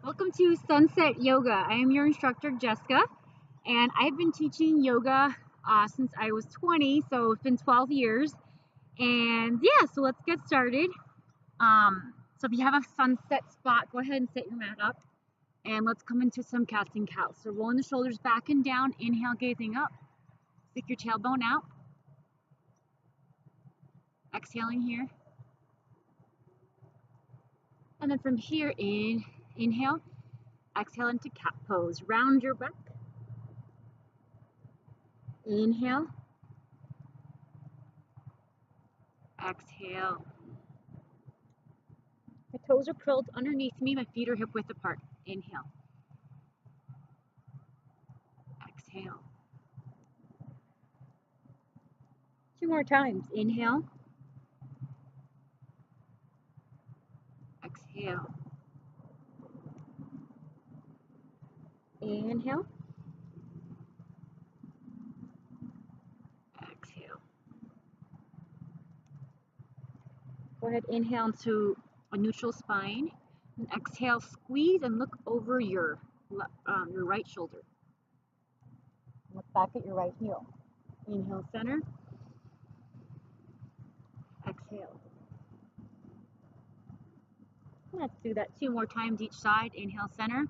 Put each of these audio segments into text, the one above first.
Welcome to Sunset Yoga. I am your instructor, Jessica, and I've been teaching yoga since I was 20, so it's been 12 years. And yeah, so let's get started. So if you have a sunset spot, go ahead and set your mat up, and let's come into some cats and cows. So rolling the shoulders back and down, inhale, gazing up, stick your tailbone out, exhaling here. And then from here, inhale, exhale into cat pose. Round your back. Inhale, exhale. My toes are curled underneath me. My feet are hip width apart. Inhale, exhale. Two more times. Inhale, exhale. Inhale, exhale. Go ahead, inhale into a neutral spine. And exhale, squeeze and look over your right shoulder. Look back at your right heel. Inhale, center. Exhale. Let's do that two more times each side. Inhale, center.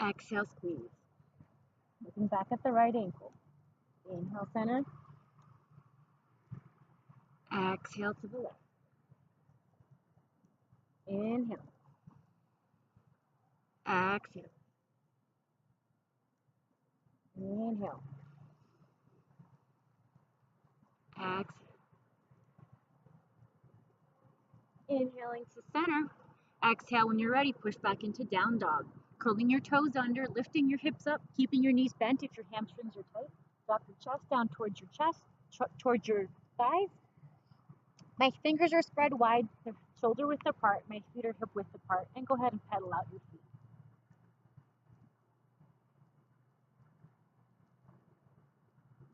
Exhale, squeeze. Looking back at the right ankle. Inhale, center. Exhale to the left. Inhale. Exhale. Inhale. Exhale. Inhaling to center. Exhale when you're ready, push back into down dog. Curling your toes under, lifting your hips up, keeping your knees bent if your hamstrings are tight. Drop your chest down towards your chest, towards your thighs. My fingers are spread wide, shoulder width apart. My feet are hip width apart. And go ahead and pedal out your feet.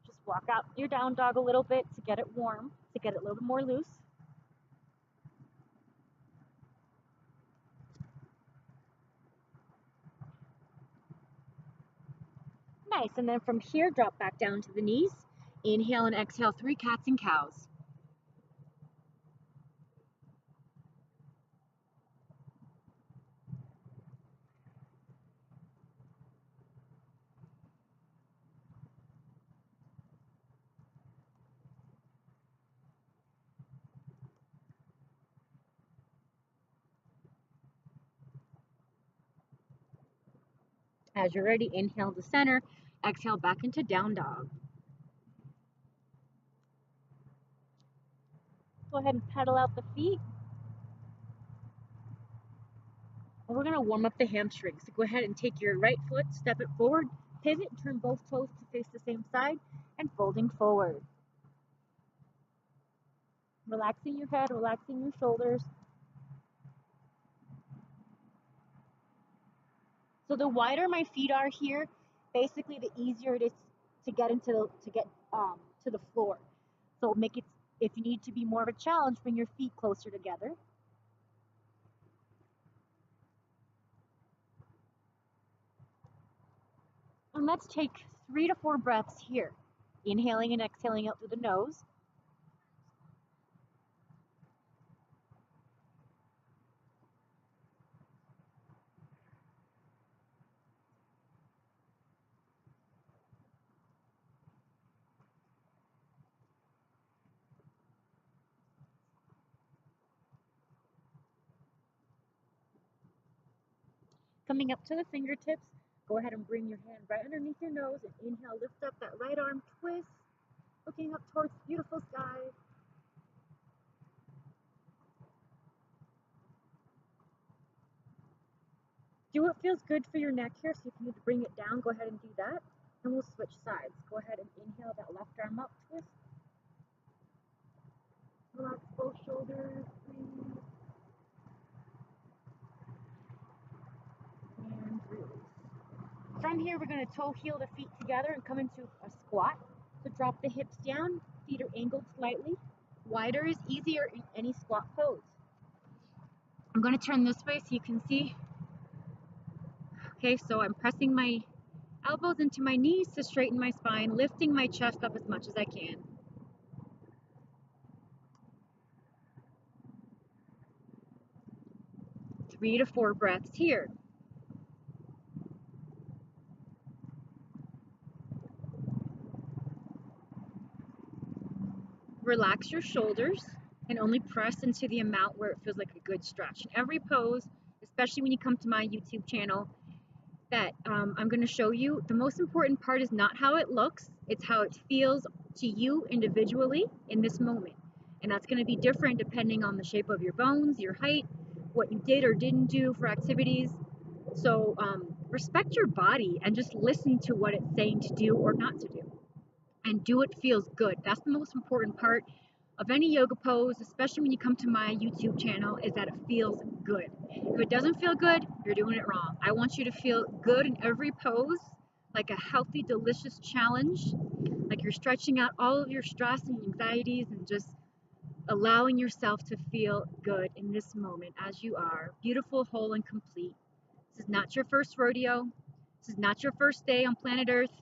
Just walk out your down dog a little bit to get it warm, to get it a little more loose. Nice, and then from here, drop back down to the knees. Inhale and exhale, 3 cats and cows. As you're ready, inhale to center, exhale back into down dog. Go ahead and pedal out the feet. And we're gonna warm up the hamstrings. So go ahead and take your right foot, step it forward, pivot, turn both toes to face the same side, and folding forward. Relaxing your head, relaxing your shoulders. So the wider my feet are here, basically the easier it is to get to the floor. So make it, if you need to be more of a challenge, bring your feet closer together. And let's take 3 to 4 breaths here. Inhaling and exhaling out through the nose. Coming up to the fingertips, go ahead and bring your hand right underneath your nose and inhale, lift up that right arm, twist, looking up towards the beautiful sky. Do what feels good for your neck here. So if you need to bring it down, go ahead and do that. And we'll switch sides. Go ahead and inhale that left arm up, twist. Relax both shoulders, breathe. And release. From here, we're going to toe heel the feet together and come into a squat. So drop the hips down, feet are angled slightly. Wider is easier in any squat pose. I'm going to turn this way so you can see. Okay, so I'm pressing my elbows into my knees to straighten my spine, lifting my chest up as much as I can. 3 to 4 breaths here. Relax your shoulders and only press into the amount where it feels like a good stretch. In every pose, especially when you come to my YouTube channel, that I'm going to show you, the most important part is not how it looks, it's how it feels to you individually in this moment. And that's going to be different depending on the shape of your bones, your height, what you did or didn't do for activities. So respect your body and just listen to what it's saying to do or not to do. And do what feels good. That's the most important part of any yoga pose, especially when you come to my YouTube channel, is that it feels good. If it doesn't feel good, you're doing it wrong. I want you to feel good in every pose, like a healthy, delicious challenge, like you're stretching out all of your stress and anxieties and just allowing yourself to feel good in this moment as you are, beautiful, whole, and complete. This is not your first rodeo. This is not your first day on planet Earth.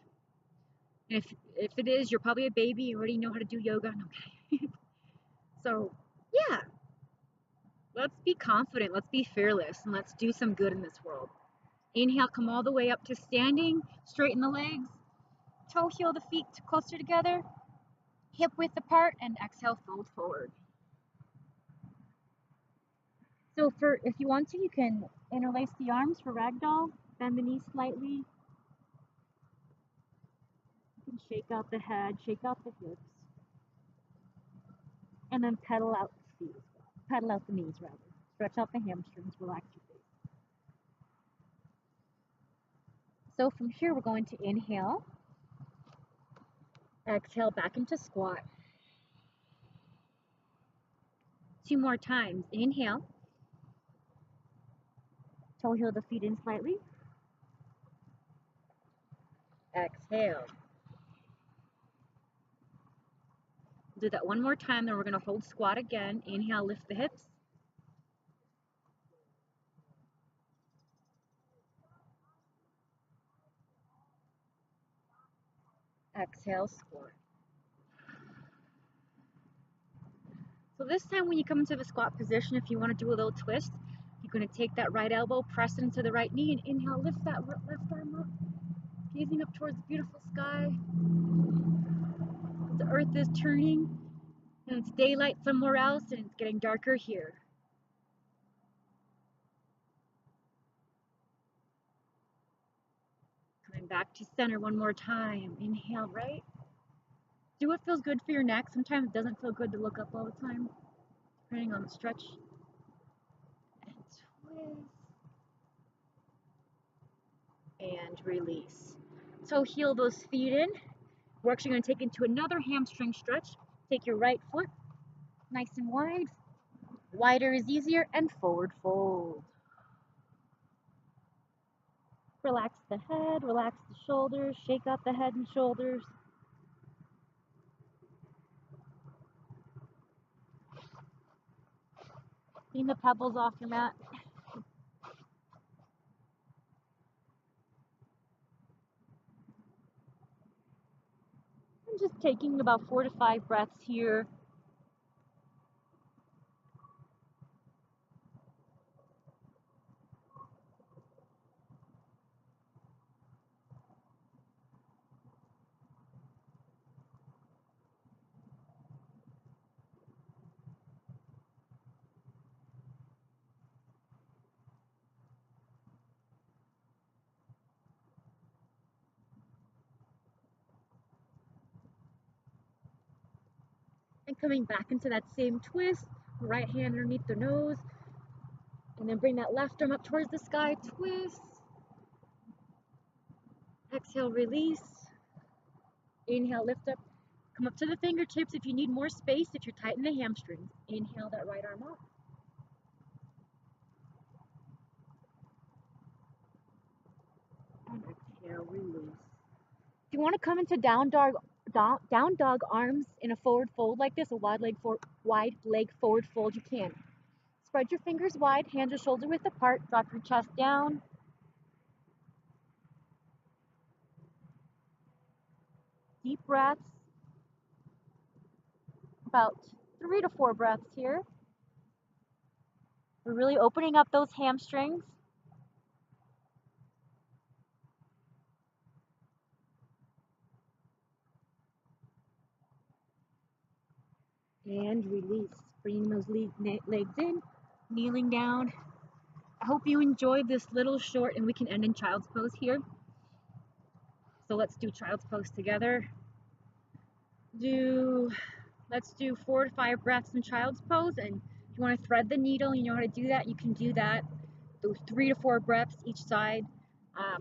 And if it is, you're probably a baby. You already know how to do yoga. Okay. So, yeah, let's be confident. Let's be fearless. And let's do some good in this world. Inhale, come all the way up to standing. Straighten the legs. Toe heel the feet closer together. Hip width apart. And exhale, fold forward. So if you want to, you can interlace the arms for ragdoll. Bend the knees slightly. You can shake out the head, shake out the hips. And then pedal out the feet as well. Pedal out the knees rather. Stretch out the hamstrings, relax your face. So from here we're going to inhale. Exhale back into squat. 2 more times. Inhale. Toe heel the feet in slightly. Exhale. Do that 1 more time, then we're going to hold squat again. Inhale, lift the hips. Exhale, squat. So this time when you come into the squat position, if you want to do a little twist, you're going to take that right elbow, press it into the right knee, and inhale, lift that left arm up, gazing up towards the beautiful sky. The earth is turning, and it's daylight somewhere else, and it's getting darker here. Coming back to center 1 more time. Inhale, right. Do what feels good for your neck. Sometimes it doesn't feel good to look up all the time, depending on the stretch. And twist. And release. So heel those feet in. We're actually going to take into another hamstring stretch. Take your right foot nice and wide. Wider is easier, and forward fold. Relax the head, relax the shoulders, shake out the head and shoulders. Clean the pebbles off your mat. I'm just taking about 4 to 5 breaths here. And coming back into that same twist, right hand underneath the nose, and then bring that left arm up towards the sky, twist. Exhale, release. Inhale, lift up. Come up to the fingertips if you need more space, if you're tight in the hamstrings. Inhale that right arm up. And exhale, release. If you want to come into down dog arms in a forward fold like this, a wide leg forward fold, you can. Spread your fingers wide, hands or shoulder width apart, drop your chest down. Deep breaths, about 3 to 4 breaths here. We're really opening up those hamstrings. And release, bringing those legs in, kneeling down. I hope you enjoyed this little short, and we can end in child's pose here. So let's do child's pose together. Let's do 4 to 5 breaths in child's pose, and if you want to thread the needle, you know how to do that, you can do that. Those 3 to 4 breaths each side.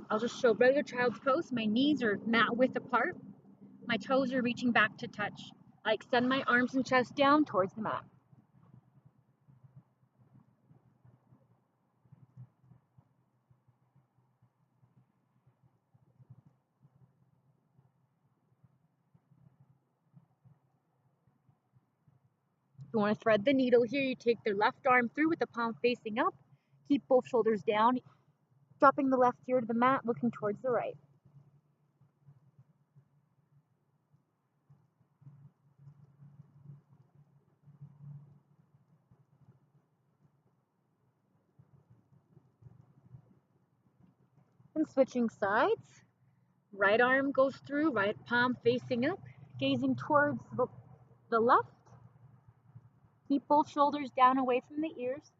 I'll just show regular child's pose. My knees are mat width apart. My toes are reaching back to touch. I extend my arms and chest down towards the mat. If you want to thread the needle here, you take the left arm through with the palm facing up. Keep both shoulders down, dropping the left ear to the mat, looking towards the right. And switching sides. Right arm goes through, right palm facing up, gazing towards the left. Keep both shoulders down away from the ears.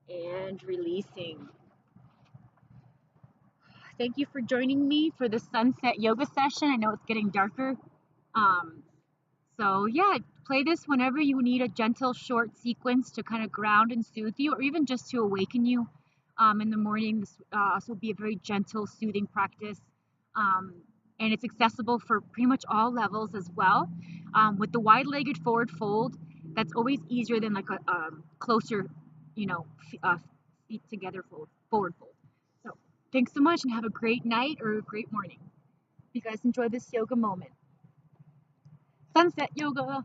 And releasing. Thank you for joining me for the sunset yoga session. I know it's getting darker. Um, So yeah, play this whenever you need a gentle short sequence to kind of ground and soothe you, or even just to awaken you in the morning. This will be a very gentle, soothing practice. Um, and it's accessible for pretty much all levels as well. With the wide-legged forward fold, that's always easier than like a closer, you know, feet together forward fold. So thanks so much and have a great night or a great morning. You guys enjoy this yoga moment. Sunset yoga.